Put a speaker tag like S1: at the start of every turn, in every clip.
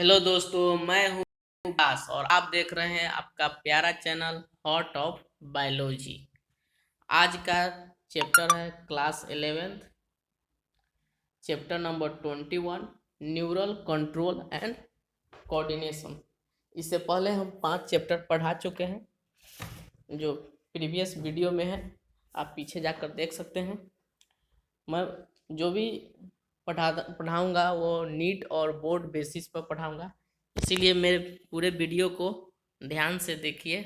S1: Hello दोस्तों, मैं हूँ दास और आप देख रहे हैं आपका प्यारा चैनल हॉट ऑफ बायोलॉजी। आज का चैप्टर है class 11th, chapter number 21, neural control and coordination. इससे पहले हम 5 चैप्टर पढ़ा चुके हैं जो प्रीवियस वीडियो में है, आप पीछे जाकर देख सकते हैं। मैं जो भी पढ़ाऊँगा वो नीट और बोर्ड बेसिस पर पढ़ाऊँगा, इसीलिए मेरे पूरे वीडियो को ध्यान से देखिए।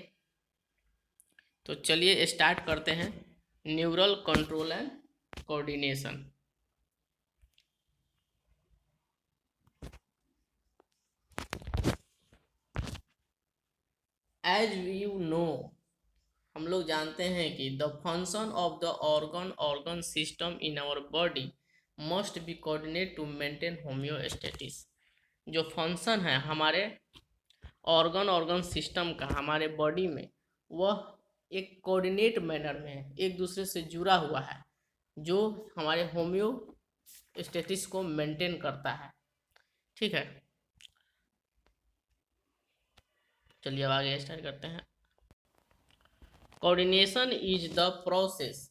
S1: तो चलिए स्टार्ट करते हैं। Neural control and coordination. As you know, हम लोग जानते हैं कि the function of the organ system in our body must be coordinate to maintain homeostasis. जो फंक्शन है हमारे ऑर्गन सिस्टम का हमारे बॉडी में, वह एक कोऑर्डिनेट मैनर में है, एक दूसरे से जुड़ा हुआ है, जो हमारे होम्योस्टेटिस को मेंटेन करता है। ठीक है, चलिए अब आगे स्टार्ट करते हैं। Coordination is the process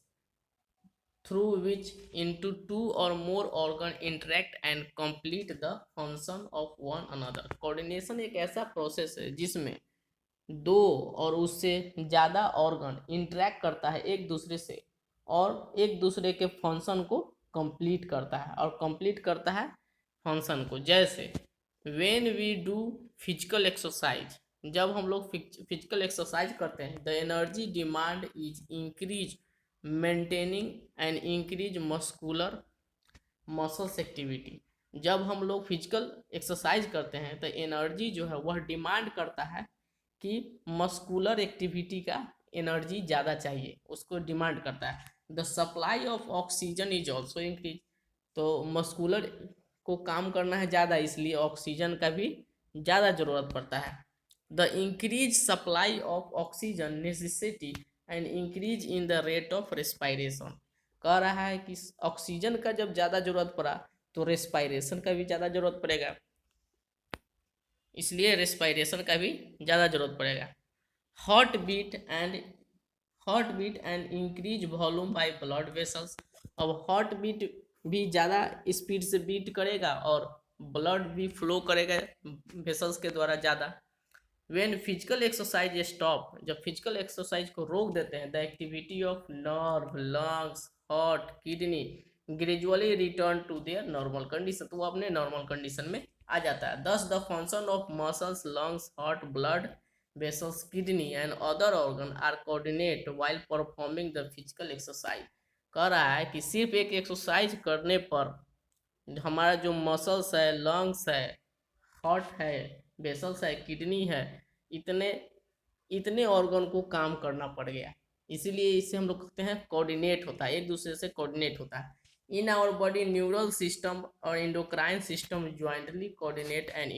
S1: through which into two or more organ interact and complete the function of one another। Coordination एक ऐसा प्रोसेस है जिसमें दो और उससे ज़्यादा ऑर्गन इंटरेक्ट करता है एक दूसरे से और एक दूसरे के फंक्शन को कंप्लीट करता है और कंप्लीट करता है फंक्शन को। जैसे when we do physical exercise, जब हम लोग फिजिकल एक्सरसाइज करते हैं, the energy demand is increase maintaining and increase muscular muscles activity. जब हम लोग फिजिकल एक्सरसाइज करते हैं तो एनर्जी जो है वह डिमांड करता है कि मस्कुलर एक्टिविटी का एनर्जी ज़्यादा चाहिए, उसको डिमांड करता है। The supply of oxygen is also increase, तो मस्कुलर को काम करना है ज़्यादा, इसलिए ऑक्सीजन का भी ज़्यादा ज़रूरत पड़ता है। The increase supply of oxygen necessity and increase in the rate of respiration. कह रहा है कि ऑक्सीजन का जब ज़्यादा ज़रूरत पड़ा तो रेस्पायरेशन का भी ज़्यादा ज़रूरत पड़ेगा, इसलिए रेस्पायरेशन का भी ज़्यादा ज़रूरत पड़ेगा। Heart beat and increase volume by blood vessels. अब हार्ट बीट भी ज़्यादा स्पीड से बीट करेगा और ब्लड भी फ्लो करेगा वेसल्स के द्वारा ज़्यादा। व्हेन फिजिकल एक्सरसाइज स्टॉप, जब फिजिकल एक्सरसाइज को रोक देते हैं, the activity of nerve, lungs, heart, kidney gradually return to their normal condition, तो वो अपने नॉर्मल कंडीशन में आ जाता है। Thus the function of muscles, lungs, heart, blood vessels, kidney and other organ are coordinate while performing the physical exercise. कह रहा है कि सिर्फ एक एक्सरसाइज करने पर हमारा जो मसल्स है, लंग्स है, हार्ट है, वेसल्स है, किडनी है, इतने इतने ऑर्गन को काम करना पड़ गया, इसीलिए इसे हम लोग कहते हैं कोऑर्डिनेट होता है, एक दूसरे से कोऑर्डिनेट होता है। In our body neural system और endocrine system jointly coordinate and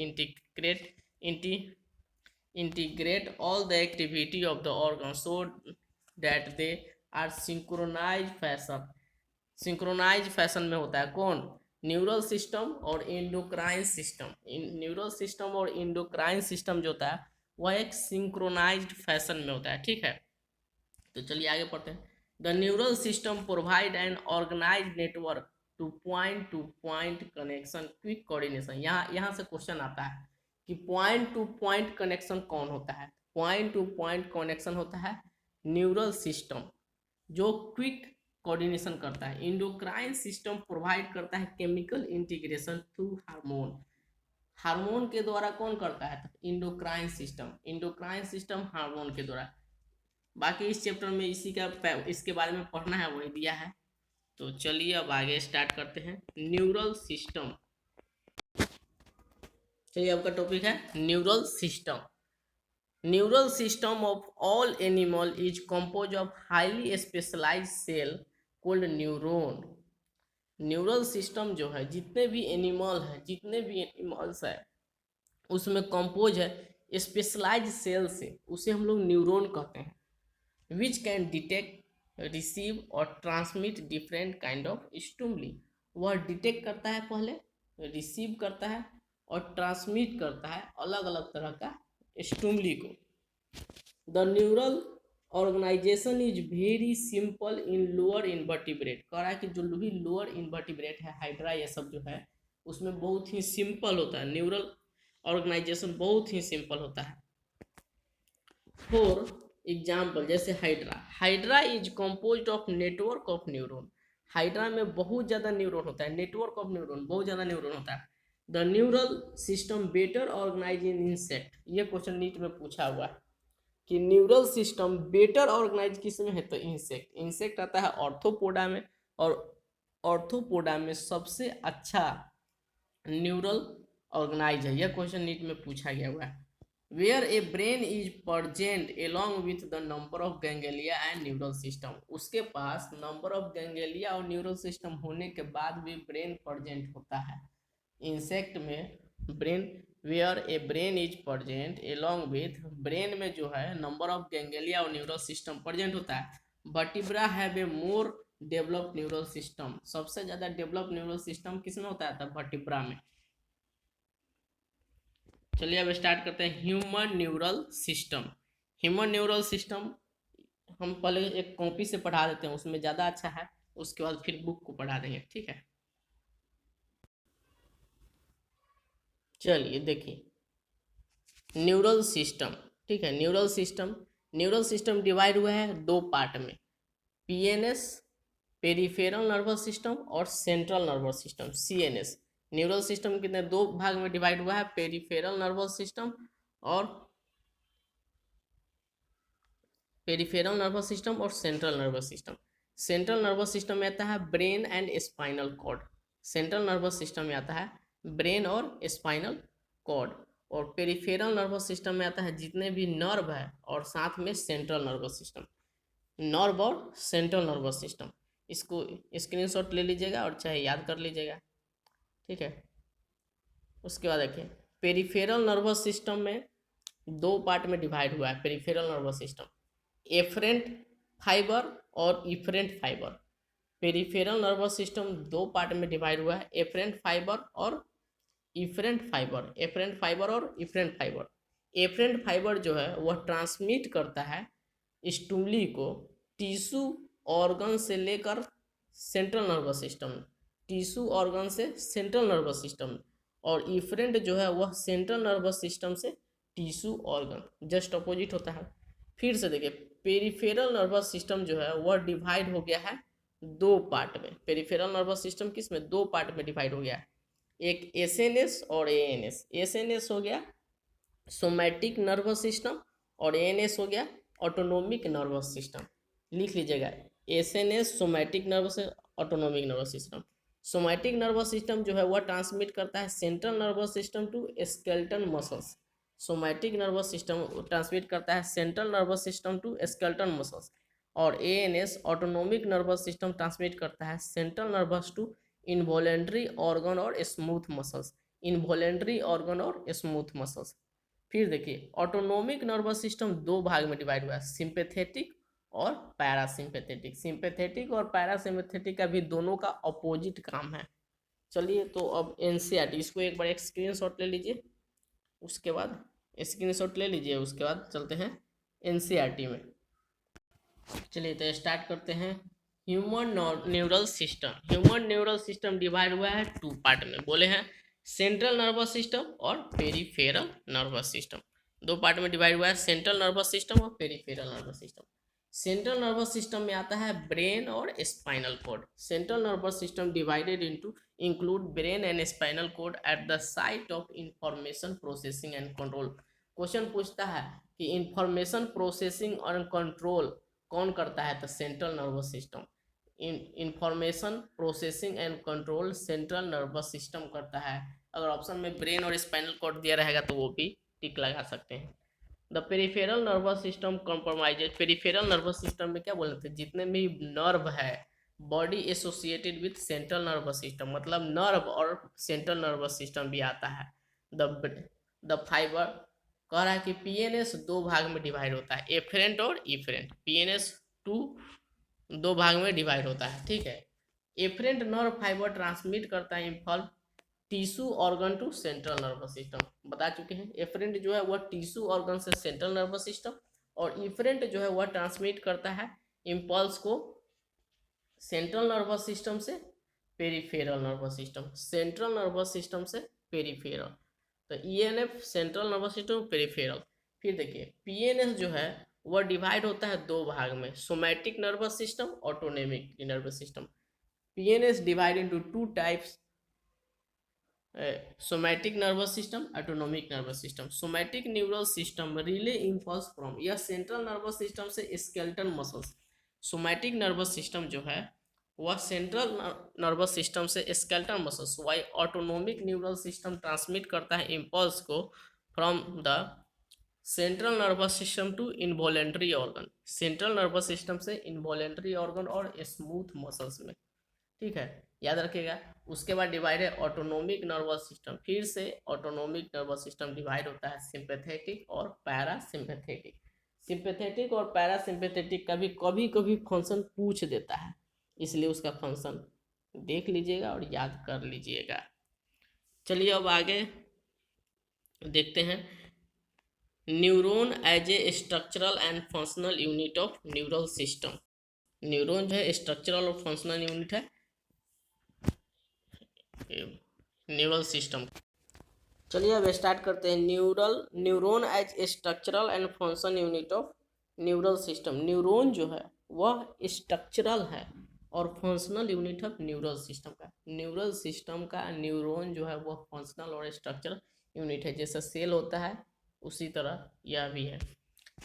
S1: integrate all the activity of the organ so that they are synchronized fashion में होता है। कौन? न्यूरल सिस्टम और एंडोक्राइन सिस्टम। न्यूरल सिस्टम और एंडोक्राइन सिस्टम जो होता है वह एक सिंक्रोनाइज्ड फैशन में होता है। ठीक है, तो चलिए आगे पढ़ते हैं। The neural system provide an organize network to point connection quick coordination. यहाँ से क्वेश्चन आता है कि पॉइंट टू पॉइंट कनेक्शन कौन होता है? पॉइंट टू पॉइंट कनेक्शन होता है न्यूरल सिस्टम, जो क्विक कोऑर्डिनेशन करता है। इंडोक्राइन सिस्टम प्रोवाइड करता है chemical integration through hormone. Hormone के द्वारा कौन करता है? इंडोक्राइन सिस्टम हार्मोन के द्वारा। बाकी इस चैप्टर में इसके बारे में पढ़ना है, वही दिया है। तो चलिए अब आगे स्टार्ट करते हैं। न्यूरल सिस्टम, चलिए आपका टॉपिक है neural system. Neural system of all animal is compose of highly specialized cell called neuron. Neural system जो है जितने भी एनिमल्स है उसमें कंपोज है स्पेशलाइज्ड सेल से, उसे हम लोग न्यूरॉन कहते हैं। विच कैन डिटेक्ट, रिसीव और transmit different kind of stimuli. वह डिटेक्ट करता है, पहले रिसीव करता है और ट्रांसमिट करता है अलग अलग तरह का स्टिमुली को। The neural organization is very simple in lower invertebrate. कह रहा है कि जो भी लोअर इनवर्टिब्रेट है, हाइड्रा ये सब जो है, उसमें बहुत ही सिंपल होता है, न्यूरल ऑर्गेनाइजेशन बहुत ही सिंपल होता है। फॉर एग्जाम्पल जैसे hydra, hydra is composed of network of neuron. Hydra में बहुत ज़्यादा न्यूरॉन होता है, नेटवर्क ऑफ न्यूरॉन, बहुत ज़्यादा न्यूरॉन होता है। The neural system better organize in insect, ये क्वेश्चन नीट में पूछा हुआ है कि न्यूरल सिस्टम बेटर ऑर्गेनाइज किस में है, तो इंसेक्ट। इंसेक्ट आता है ऑर्थोपोडा में, और ऑर्थोपोडा में सबसे अच्छा न्यूरल ऑर्गेनाइज है। यह क्वेश्चन नीट में पूछा गया हुआ है। Where a brain is present along with the number of ganglia and neural system, उसके पास नंबर ऑफ गैंग्लिया और न्यूरल सिस्टम होने के बाद भी ब्रेन परजेंट होता है। इंसेक्ट में brain, where a brain is present along with, brain में जो है नंबर ऑफ गैंग्लिया और न्यूरल सिस्टम परजेंट होता है। Vertebra have a more developed neural system, सबसे ज़्यादा डेवलप न्यूरल सिस्टम किस में होता है, वर्टिब्रा में। चलिए अब स्टार्ट करते हैं human neural system. Human neural system हम पहले एक कॉपी से पढ़ा देते हैं, उसमें ज़्यादा अच्छा है, उसके बाद फिर बुक को पढ़ा देंगे, ठीक है। चलिए देखिए न्यूरल सिस्टम, ठीक है। न्यूरल सिस्टम डिवाइड हुआ है दो पार्ट में, पीएनएस पेरिफेरल नर्वस सिस्टम और central nervous system CNS. Neural system कितने दो भाग में डिवाइड हुआ है, पेरिफेरल नर्वस सिस्टम और पेरिफेरल नर्वस सिस्टम और central nervous system. Central nervous system में आता है brain and spinal cord. Central nervous system में आता है ब्रेन और स्पाइनल कॉर्ड। और पेरिफेरल नर्वस सिस्टम में आता है जितने भी नर्व है और साथ में सेंट्रल नर्वस सिस्टम, नर्व और सेंट्रल नर्वस सिस्टम। इसको स्क्रीनशॉट ले लीजिएगा और चाहे याद कर लीजिएगा, ठीक है। उसके बाद देखिए पेरिफेरल नर्वस सिस्टम में दो पार्ट में डिवाइड हुआ है peripheral nervous system, afferent fibre और efferent fibre. Peripheral nervous system दो पार्ट में डिवाइड हुआ है, एफरेंट फाइबर और इफरेंट फाइबर। एफरेंट फाइबर और इफरेंट फाइबर। एफरेंट फाइबर जो है वह ट्रांसमिट करता है स्टूमली को टिश्यू ऑर्गन से लेकर central nervous system, tissue organ से सेंट्रल नर्वस सिस्टम। और इफरेंट जो है वह सेंट्रल नर्वस सिस्टम से टिश्यू ऑर्गन, जस्ट अपोजिट होता है। फिर से देखिए पेरिफेरल नर्वस सिस्टम जो है वह डिवाइड हो गया है दो पार्ट में। पेरिफेरल नर्वस सिस्टम किस में, दो पार्ट में डिवाइड हो गया है, एक एसएनएस और एएनएस। एसएनएस हो गया सोमैटिक नर्वस सिस्टम और एएनएस हो गया ऑटोनोमिक नर्वस सिस्टम। लिख लीजिएगा SNS somatic nervous, autonomic nervous system. Somatic nervous system जो है वह ट्रांसमिट करता है central nervous system to skeleton muscles. Somatic nervous system transmit करता है central nervous system to skeleton muscles. और ANS autonomic nervous system transmit करता है central nervous to involuntary organ और स्मूथ मसल्स, इनवॉलेंट्री ऑर्गन और smooth muscles. फिर देखिए autonomic nervous system दो भाग में डिवाइड हुआ है, सिंपैथेटिक और पैरासिम्पैथेटिक। सिंपैथेटिक और पैरासिम्पैथेटिक का भी दोनों का अपोजिट काम है। चलिए तो अब एनसीईआरटी, इसको एक बार एक स्क्रीनशॉट ले लीजिए, उसके बाद स्क्रीनशॉट ले लीजिए, उसके बाद चलते हैं एनसीईआरटी में। चलिए तो स्टार्ट करते हैं human neural system. Human neural system divide हुआ है टू पार्ट में, बोले हैं सेंट्रल नर्वस सिस्टम और पेरिफेरल नर्वस सिस्टम। दो पार्ट में डिवाइड हुआ है, सेंट्रल नर्वस सिस्टम और peripheral nervous system. Central nervous system में आता है ब्रेन और spinal cord. Central nervous system divided into include brain and spinal cord at the site of information processing and control. Question पूछता है कि information processing और control कौन करता है, तो central nervous system. Information processing and control central nervous system करता है। अगर ऑप्शन में ब्रेन और स्पाइनल कॉर्ड दिया रहेगा तो वो भी टिक लगा सकते हैं। The peripheral nervous system compromises. Peripheral nervous system में क्या बोल रहे थे, जितने भी नर्व है body associated with central nervous system, मतलब नर्व और सेंट्रल नर्वस सिस्टम भी आता है। द फाइबर कह रहा है कि पीएनएस दो भाग में डिवाइड होता है, एफरेंट और इफरेंट। पीएनएस टू दो भाग में डिवाइड होता है, ठीक है। एफरेंट नर्व फाइबर ट्रांसमिट करता है tissue organ to central nervous system बता चुके हैं। एफरेंट जो है वह टिश्यू ऑर्गन से सेंट्रल नर्वस सिस्टम, और इफरेंट जो है वह ट्रांसमिट करता है इम्पल्स को सेंट्रल नर्वस सिस्टम से peripheral nervous system, central nervous system से पेरिफेरल। तो ENF central nervous system peripheral. फिर देखिए पीएनएस जो है वह डिवाइड होता है दो भाग में, somatic nervous system, autonomic nervous system. PNS divide into two types, somatic nervous system, autonomic nervous system. Somatic neural system relay impulse from, यह सेंट्रल नर्वस सिस्टम से skeletal muscles. Somatic nervous system जो है वह central nervous system से skeletal muscles, while autonomic neural system transmit करता है impulse को from the central nervous system to involuntary organ, central nervous system से इनवॉलेंट्री ऑर्गन और स्मूथ मसल्स में। ठीक है, याद रखिएगा। उसके बाद डिवाइड है ऑटोनोमिक नर्वस सिस्टम। फिर से ऑटोनोमिक नर्वस सिस्टम डिवाइड होता है सिंपैथेटिक और पैरासिम्पैथेटिक। सिंपैथेटिक और पैरासिम्पैथेटिक कभी कभी कभी फंक्शन पूछ देता है, इसलिए उसका फंक्शन देख लीजिएगा और याद कर लीजिएगा। चलिए अब आगे देखते हैं। Neuron as a structural and functional unit of neural system. Neuron जो है स्ट्रक्चरल और फंक्शनल यूनिट है न्यूरल सिस्टम। चलिए अब स्टार्ट करते हैं। Neuron as a structural and function unit of neural system. Neuron जो है वह स्ट्रक्चरल है और functional unit of neural system का। न्यूरल सिस्टम का न्यूरॉन जो है वह फंक्शनल और स्ट्रक्चरल यूनिट है, जैसा सेल होता है उसी तरह यह भी है।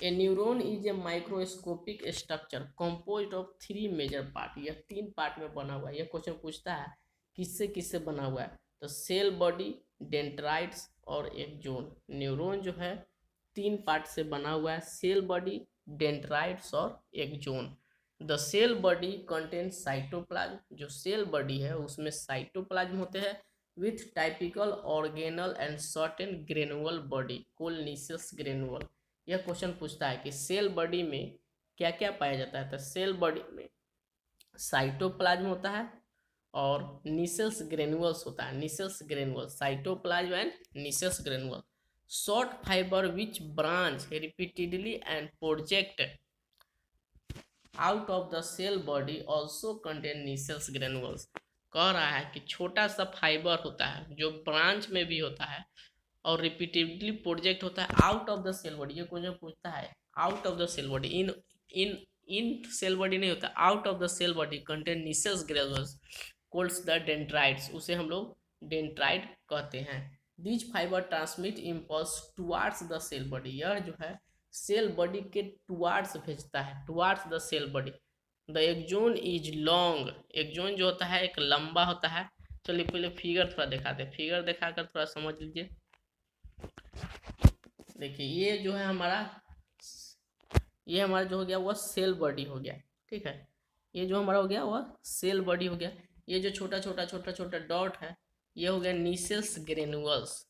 S1: A neuron is a microscopic structure composed of three major part. यह तीन पार्ट में बना हुआ है। यह क्वेश्चन पूछता है किससे किससे बना हुआ है, तो सेल बॉडी, डेंड्राइट्स और एक जोन। न्यूरॉन जो है तीन पार्ट से बना हुआ है, सेल बॉडी, डेंड्राइट्स और axon. The cell body contains cytoplasm, जो सेल बॉडी है उसमें साइटोप्लाज्म होते हैं with typical organelle and certain granule body called nucleus granule. यह क्वेश्चन पूछता है कि सेल बॉडी में क्या क्या पाया जाता है, तो सेल बॉडी में साइटोप्लाज्म होता है और न्यूक्लियस ग्रेनुअल्स होता है। Nucleus granule, cytoplasm and nucleus granule. Short fibre which branch repeatedly and project out of the cell body also contain nucleus granules. कह रहा है कि छोटा सा फाइबर होता है जो ब्रांच में भी होता है और रिपीटेडली प्रोजेक्ट होता है out of the cell body. ये क्वेश्चन पूछता है out of the cell body, in in in cell body नहीं होता, out of the cell body contain nucleus granules called the dendrites, उसे हम लोग डेंड्राइट कहते हैं। These fibre transmit impulse towards the cell body. यह जो है सेल बॉडी के टुवार्ड्स भेजता है, towards the cell body. The axon is long, axon जो होता है एक लंबा होता है। चलिए पहले फिगर थोड़ा दिखाते हैं, फिगर दिखाकर थोड़ा समझ लीजिए। देखिए ये जो है हमारा, ये हमारा जो हो गया वह सेल बॉडी हो गया। ठीक है, ये जो हमारा हो गया वह सेल बॉडी हो गया। ये जो छोटा छोटा छोटा छोटा डॉट है ये हो गया न्यूक्लियस ग्रेनुअल्स,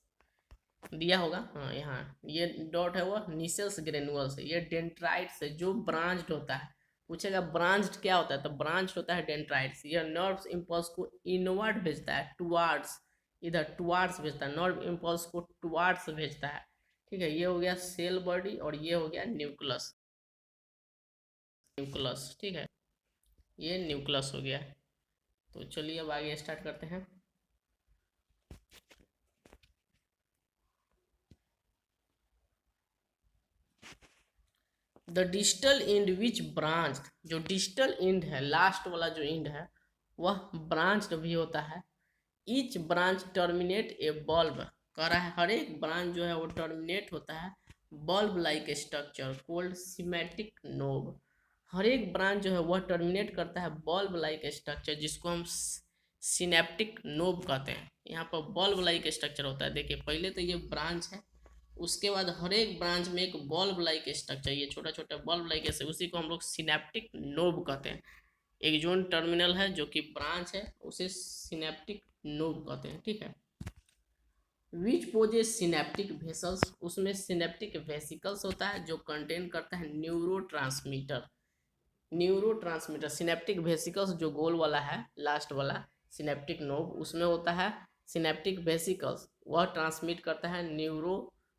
S1: दिया होगा हाँ यहाँ, ये डॉट है वह न्यूक्लियस ग्रेनुअल्स है। ये डेंड्राइट्स है जो ब्रांच्ड होता है। पूछेगा ब्रांच्ड क्या होता है, तो ब्रांच्ड होता है डेंड्राइट्स। यह नर्व्स इम्पल्स को इनवर्ड भेजता है, टुवार्ड्स, इधर टुवार्ड्स भेजता है, नर्व इम्पल्स को टुवार्ड्स भेजता है। ठीक है, ये हो गया सेल बॉडी और ये हो गया न्यूक्लियस, न्यूक्लियस। ठीक है, ये न्यूक्लियस हो गया। तो चलिए अब आगे स्टार्ट करते हैं। The distal end which branch, जो डिस्टल इंड है, लास्ट वाला जो इंड है वह ब्रांच्ड भी होता है। Each branch terminate a bulb, कह रहा है हर एक ब्रांच जो है वो टर्मिनेट होता है bulb like structure called synaptic knob. हर एक ब्रांच जो है वह टर्मिनेट करता है बल्ब लाइक स्ट्रक्चर जिसको हम सिनेप्टिक नोब कहते हैं। यहाँ पर बल्ब लाइक स्ट्रक्चर होता है। देखिए पहले तो ये ब्रांच है, उसके बाद हर एक ब्रांच में एक बल्ब लाइक स्ट्रक्चर, ये छोटा छोटा बल्ब लाइक ऐसे, उसी को हम लोग सिनेप्टिक नोब कहते हैं। एक जोन टर्मिनल है जो कि ब्रांच है, उसे सिनेप्टिक नोब कहते हैं। ठीक है, विच पोजेस सिनेप्टिक वेसल्स, उसमें सिनेप्टिक वेसिकल्स होता है जो कंटेन करता है न्यूरोट्रांसमीटर। न्यूरोट्रांसमीटर सिनेप्टिक वेसिकल्स जो गोल वाला है लास्ट वाला सिनेप्टिक नोब, उसमें होता है सिनेप्टिक वेसिकल्स वह ट्रांसमिट करता है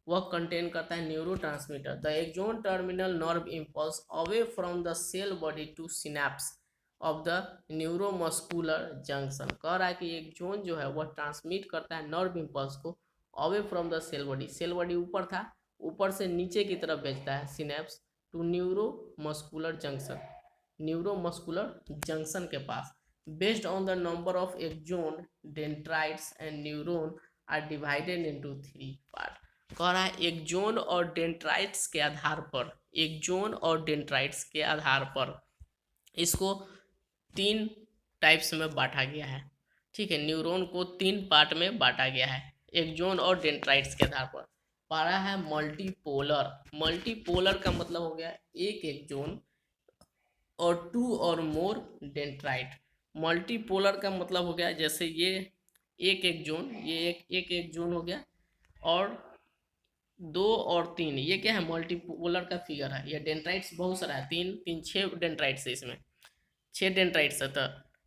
S1: वह कंटेन करता है neurotransmitter. The axon terminal nerve impulse away from the cell body to synapse of the neuromuscular junction. कह रहा है कि एक्सोन जो है वह ट्रांसमिट करता है नर्व इम्पल्स को away from the cell body, cell body ऊपर था, ऊपर से नीचे की तरफ भेजता है synapse to neuromuscular junction, neuromuscular junction के पास। Based on the number of axon dendrites and neuron are divided into 3 part. कह रहा है एक्सोन और डेंड्राइट्स के आधार पर, एक्सोन और डेंड्राइट्स के आधार पर इसको 3 टाइप्स में बांटा गया है। ठीक है, न्यूरॉन को 3 पार्ट में बांटा गया है एक्सोन और डेंड्राइट्स के आधार पर। पहला है मल्टीपोलर। मल्टीपोलर का मतलब हो गया एक एक्सोन और 2 और मोर डेंड्राइट। मल्टीपोलर का मतलब हो गया जैसे ये एक एक्सोन, ये एक एक्सोन हो गया, और 2 और 3, ये क्या है मल्टीपोलर का फिगर है। ये डेंड्राइट्स बहुत सारा है, 6 डेंड्राइट्स है इसमें, 6 डेंड्राइट्स है। तो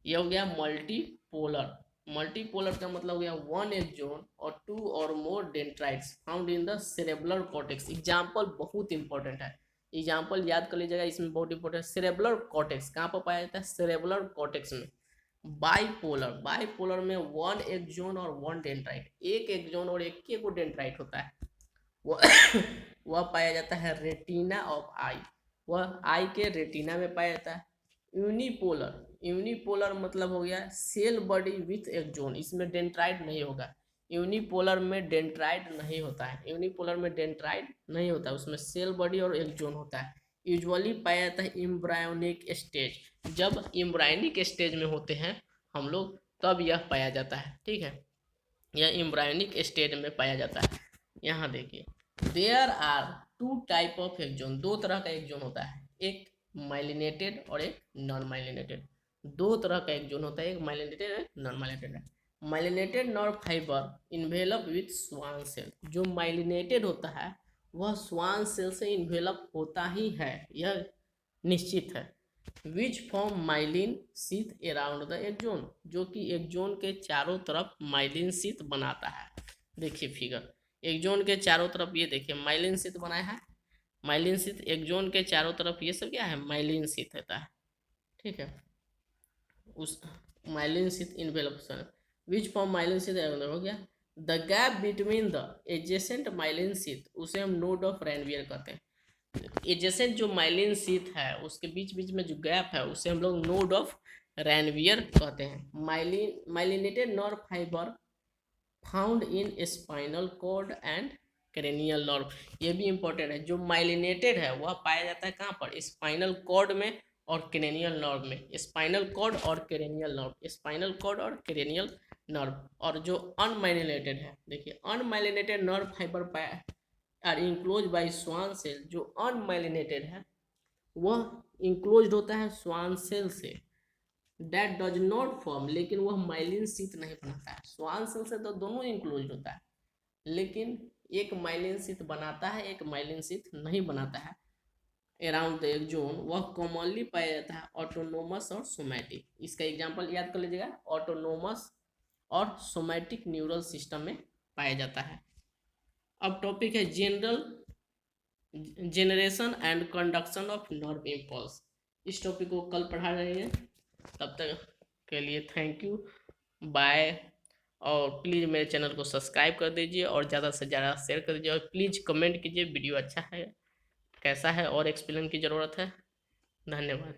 S1: ये हो गया मल्टीपोलर। मल्टीपोलर का मतलब हो गया 1 एक्सोन और 2 और more dendrites found in the cerebral cortex. Example बहुत इंपॉर्टेंट है, एग्जाम्पल याद कर लीजिएगा, इसमें बहुत इंपॉर्टेंट। सेरेब्रल कॉर्टेक्स कहाँ पर पाया जाता है? सेरेब्रल कॉर्टेक्स में। बाइपोलर, बाइपोलर में 1 एक्सोन और 1 डेंड्राइट, एक एक्सोन और एक को डेंड्राइट होता है। वह वह पाया जाता है रेटिना ऑफ आई, वह आई के रेटिना में पाया जाता है। यूनिपोलर, यूनिपोलर मतलब हो गया सेल बॉडी विथ एक्सोन, इसमें डेंड्राइट नहीं होगा। यूनिपोलर में डेंड्राइट नहीं होता है, यूनिपोलर में डेंड्राइट नहीं होता है, उसमें सेल बॉडी और एक्सोन होता है। यूजुअली पाया जाता है एम्ब्रायोनिक स्टेज, जब एम्ब्रायोनिक स्टेज में होते हैं हम लोग तब यह पाया जाता है। ठीक है, यह एम्ब्रायोनिक स्टेज में पाया जाता है। यहाँ देखिए, there are 2 type of axon, 2 तरह का एक्सोन होता है, एक माइलिनेटेड और एक नॉन माइलिनेटेड। 2 तरह का एक्सोन होता है, एक माइलिनेटेड और एक नॉन माइलिनेटेड है। Myelinated nerve fibre envelop with Schwann cell, जो माइलिनेटेड होता है वह स्वान सेल से इन्वेलप होता ही है, यह निश्चित है। Which form myelin sheath around the axon, जो कि एक्सोन के चारों तरफ माइलिन शीथ बनाता है। देखिए फिगर, एक्सोन के चारों तरफ ये देखिए माइलिन शीथ बनाया है, माइलिन शीथ एक्सोन के चारों तरफ ये सब क्या है? माइलिन शीथ होता है। ठीक है, उस myelin sheath envelopment. Which form myelin sheath हो गया, the gap between the adjacent myelin sheath, उसे हम नोड ऑफ रैनवियर कहते हैं। एडजेसेंट जो माइलिन शीथ है उसके बीच बीच में जो गैप है उसे हम लोग नोड ऑफ रैनवियर कहते हैं। Myelinated nerve fibre found in spinal cord and cranial nerve, ये भी इंपॉर्टेंट है। जो माइलिनेटेड है वह पाया जाता है कहाँ पर? स्पाइनल कॉर्ड में और क्रेनियल नर्व में। स्पाइनल कॉर्ड और क्रेनियल नर्व, स्पाइनल कॉर्ड और क्रेनियल नर्व। और जो अनमाइलिनेटेड है, देखिए अनमाइलिनेटेड नर्व फाइबर पाया are enclose by Schwann cell, जो अनमाइलिनेटेड है वह इंक्लोज होता है स्वान सेल से। दैट डज नॉट फॉर्म, लेकिन वह माइलिन शीथ नहीं बनाता है। स्वान सेल से तो दोनों इंक्लोज होता है, लेकिन एक माइलिन शीथ बनाता है, एक माइलिन शीथ नहीं बनाता है। अराउंड द एक्सोन वह कॉमनली पाया जाता है ऑटोनोमस और सोमैटिक। इसका एग्जांपल याद कर लीजिएगा, ऑटोनोमस और सोमैटिक न्यूरल सिस्टम में पाया जाता है। अब टॉपिक है generation and conduction of nerve impulse. इस टॉपिक को कल पढ़ा जाएंगे, तब तक के लिए थैंक यू, बाय। और प्लीज़ मेरे चैनल को सब्सक्राइब कर दीजिए और ज़्यादा से ज़्यादा शेयर कर दीजिए, और प्लीज़ कमेंट कीजिए वीडियो अच्छा है कैसा है और एक्सप्लेन की ज़रूरत है। धन्यवाद।